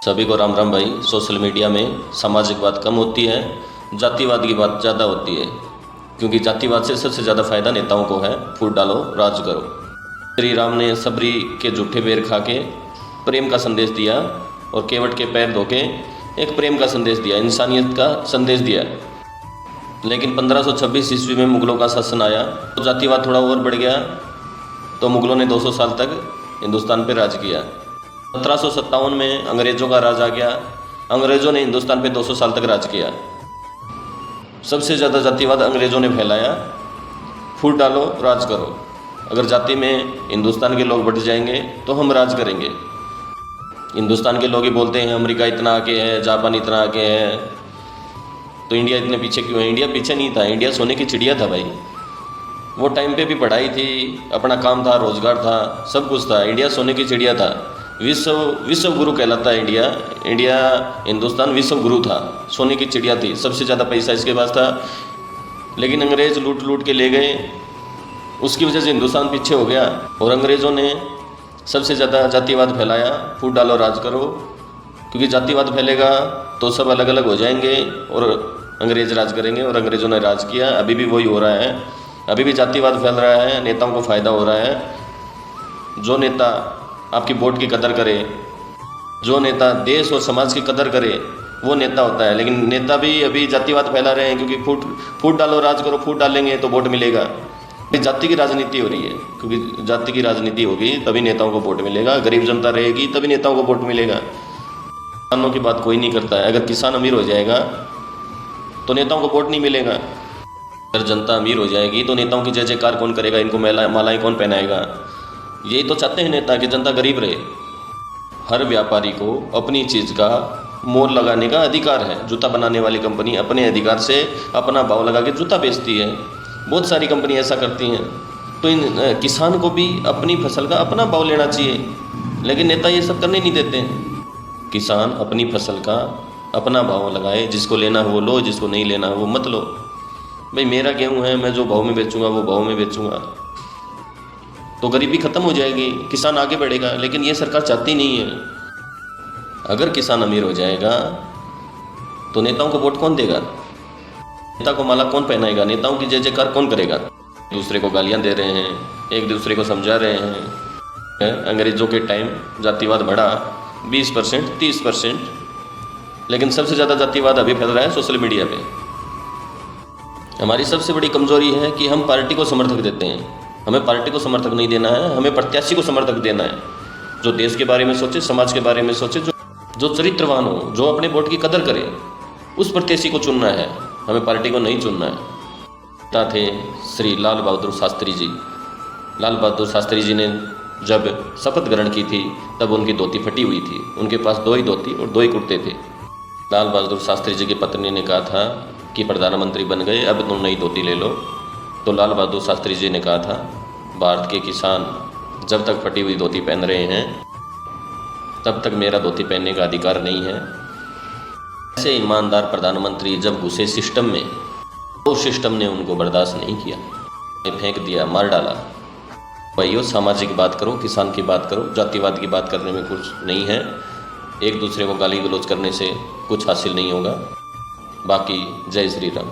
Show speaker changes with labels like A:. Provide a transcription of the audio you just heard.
A: सभी को राम राम भाई। सोशल मीडिया में सामाजिक बात कम होती है, जातिवाद की बात ज़्यादा होती है, क्योंकि जातिवाद से सबसे ज़्यादा फायदा नेताओं को है। फूट डालो, राज करो। श्री राम ने सबरी के झूठे बेर खा के प्रेम का संदेश दिया और केवट के पैर धो के एक प्रेम का संदेश दिया, इंसानियत का संदेश दिया। लेकिन 1526 ईस्वी में मुगलों का शासन आया तो जातिवाद थोड़ा और बढ़ गया, तो मुगलों ने 200 साल तक हिंदुस्तान पर राज किया। 1757 में अंग्रेज़ों का राज आ गया। अंग्रेज़ों ने हिंदुस्तान पे 200 साल तक राज किया। सबसे ज़्यादा जातिवाद अंग्रेज़ों ने फैलाया। फूट डालो, राज करो। अगर जाति में हिंदुस्तान के लोग बढ़ जाएंगे तो हम राज करेंगे। हिंदुस्तान के लोग ही बोलते हैं अमेरिका इतना आगे है, जापान इतना आगे है, तो इंडिया इतने पीछे क्यों है? इंडिया पीछे नहीं था, इंडिया सोने की चिड़िया था भाई। वो टाइम पे भी पढ़ाई थी, अपना काम था, रोजगार था, सब कुछ था। इंडिया सोने की चिड़िया था। विश्व गुरु कहलाता है इंडिया। हिंदुस्तान विश्व गुरु था, सोने की चिड़िया थी, सबसे ज़्यादा पैसा इसके पास था। लेकिन अंग्रेज़ लूट लूट के ले गए, उसकी वजह से हिंदुस्तान पीछे हो गया और अंग्रेज़ों ने सबसे ज़्यादा जातिवाद फैलाया। फूट डालो, राज करो, क्योंकि जातिवाद फैलेगा तो सब अलग अलग हो जाएंगे और अंग्रेज़ राज करेंगे। और अंग्रेज़ों ने राज किया, अभी भी वही हो रहा है। अभी भी जातिवाद फैल रहा है, नेताओं को फ़ायदा हो रहा है। जो नेता आपकी वोट की कदर करे, जो नेता देश और समाज की कदर करे, वो नेता होता है। लेकिन नेता भी अभी जातिवाद फैला रहे हैं, क्योंकि फूट डालो, राज करो, फूट डालेंगे तो वोट मिलेगा। जाति की राजनीति हो रही है, क्योंकि जाति की राजनीति होगी तभी नेताओं को वोट मिलेगा। गरीब जनता रहेगी तभी नेताओं को वोट मिलेगा। किसानों की बात कोई नहीं करता है। अगर किसान अमीर हो जाएगा तो नेताओं को वोट नहीं मिलेगा। अगर जनता अमीर हो जाएगी तो नेताओं की जय जयकार कौन करेगा? इनको मालाएं कौन पहनाएगा? यही तो चाहते हैं नेता कि जनता गरीब रहे। हर व्यापारी को अपनी चीज़ का मोल लगाने का अधिकार है। जूता बनाने वाली कंपनी अपने अधिकार से अपना भाव लगा के जूता बेचती है। बहुत सारी कंपनी ऐसा करती हैं। तो इन किसान को भी अपनी फसल का अपना भाव लेना चाहिए, लेकिन नेता ये सब करने नहीं देते हैं। किसान अपनी फसल का अपना भाव लगाए, जिसको लेना है वो लो, जिसको नहीं लेना है वो मत लो। भाई मेरा गेहूँ है, मैं जो भाव में बेचूंगा वो भाव में बेचूंगा, तो गरीबी खत्म हो जाएगी, किसान आगे बढ़ेगा। लेकिन ये सरकार चाहती नहीं है। अगर किसान अमीर हो जाएगा तो नेताओं को वोट कौन देगा? नेता को माला कौन पहनाएगा? नेताओं की जय जयकार कौन करेगा? एक दूसरे को गालियां दे रहे हैं, एक दूसरे को समझा रहे हैं। अंग्रेज़ों के टाइम जातिवाद बढ़ा 20%, 30%, लेकिन सबसे ज़्यादा जातिवाद अभी फैल रहा है सोशल मीडिया पे। हमारी सबसे बड़ी कमजोरी है कि हम पार्टी को समर्थक देते हैं। हमें पार्टी को समर्थक नहीं देना है, हमें प्रत्याशी को समर्थक देना है, जो देश के बारे में सोचे, समाज के बारे में सोचे, जो चरित्रवान हो, जो अपने वोट की कदर करे, उस प्रत्याशी को चुनना है। हमें पार्टी को नहीं चुनना है। नेता थे श्री लाल बहादुर शास्त्री जी। लाल बहादुर शास्त्री जी ने जब शपथ ग्रहण की थी तब उनकी धोती फटी हुई थी। उनके पास 2 ही धोती और 2 ही कुर्ते थे। लाल बहादुर शास्त्री जी की पत्नी ने कहा था कि प्रधानमंत्री बन गए, अब तुम नई धोती ले लो। तो लाल बहादुर शास्त्री जी ने कहा था, भारत के किसान जब तक फटी हुई धोती पहन रहे हैं तब तक मेरा धोती पहनने का अधिकार नहीं है। ऐसे ईमानदार प्रधानमंत्री जब घुसे सिस्टम में, तो सिस्टम ने उनको बर्दाश्त नहीं किया, फेंक दिया, मार डाला। भाइयों, सामाजिक बात करो, किसान की बात करो, जातिवाद की बात करने में कुछ नहीं है। एक दूसरे को गाली गलौज करने से कुछ हासिल नहीं होगा। बाकी जय श्री राम।